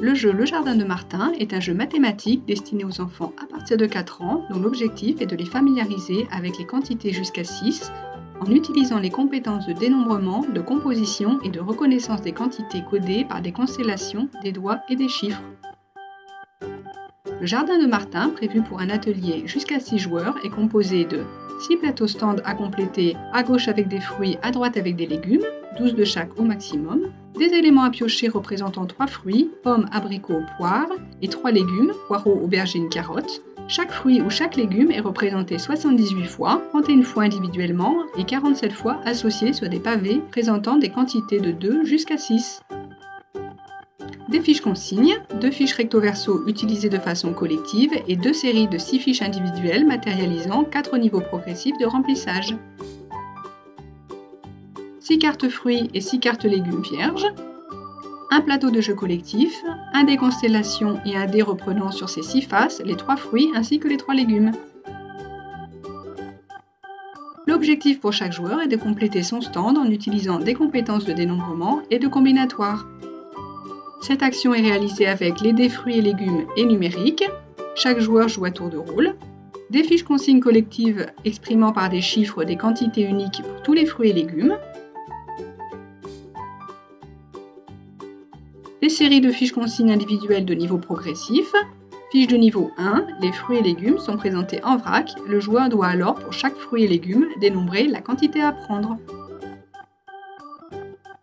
Le jeu Le Jardin de Martin est un jeu mathématique destiné aux enfants à partir de 4 ans dont l'objectif est de les familiariser avec les quantités jusqu'à 6 en utilisant les compétences de dénombrement, de composition et de reconnaissance des quantités codées par des constellations, des doigts et des chiffres. Le Jardin de Martin, prévu pour un atelier jusqu'à 6 joueurs, est composé de 6 plateaux stands à compléter, à gauche avec des fruits, à droite avec des légumes, 12 de chaque au maximum, des éléments à piocher représentant 3 fruits, pommes, abricots, poires, et 3 légumes, poireaux, aubergines, carottes. Chaque fruit ou chaque légume est représenté 78 fois, 31 fois individuellement et 47 fois associés sur des pavés présentant des quantités de 2 jusqu'à 6. Des fiches consignes, 2 fiches recto-verso utilisées de façon collective et 2 séries de 6 fiches individuelles matérialisant 4 niveaux progressifs de remplissage. 6 cartes fruits et 6 cartes légumes vierges. Un plateau de jeu collectif, un dé constellation et un dé reprenant sur ses 6 faces les 3 fruits ainsi que les 3 légumes. L'objectif pour chaque joueur est de compléter son stand en utilisant des compétences de dénombrement et de combinatoire. Cette action est réalisée avec les dés fruits et légumes et numériques. Chaque joueur joue à tour de rôle. Des fiches consignes collectives exprimant par des chiffres des quantités uniques pour tous les fruits et légumes. Des séries de fiches consignes individuelles de niveau progressif. Fiche de niveau 1, les fruits et légumes sont présentés en vrac. Le joueur doit alors, pour chaque fruit et légume, dénombrer la quantité à prendre.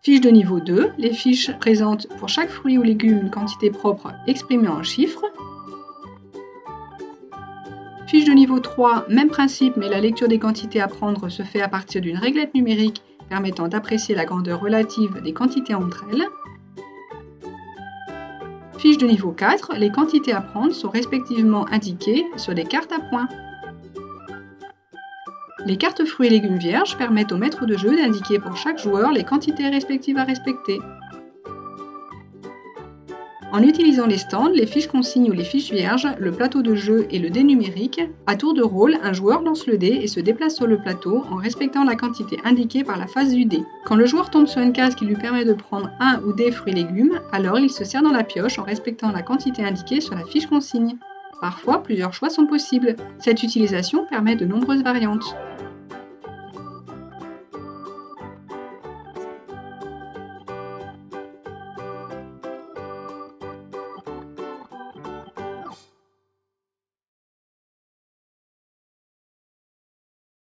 Fiche de niveau 2, les fiches présentent pour chaque fruit ou légume une quantité propre exprimée en chiffres. Fiche de niveau 3, même principe, mais la lecture des quantités à prendre se fait à partir d'une réglette numérique permettant d'apprécier la grandeur relative des quantités entre elles. Fiche de niveau 4, les quantités à prendre sont respectivement indiquées sur des cartes à points. Les cartes fruits et légumes vierges permettent au maître de jeu d'indiquer pour chaque joueur les quantités respectives à respecter. En utilisant les stands, les fiches consignes ou les fiches vierges, le plateau de jeu et le dé numérique, à tour de rôle, un joueur lance le dé et se déplace sur le plateau en respectant la quantité indiquée par la face du dé. Quand le joueur tombe sur une case qui lui permet de prendre un ou des fruits et légumes, alors il se serre dans la pioche en respectant la quantité indiquée sur la fiche consigne. Parfois, plusieurs choix sont possibles. Cette utilisation permet de nombreuses variantes.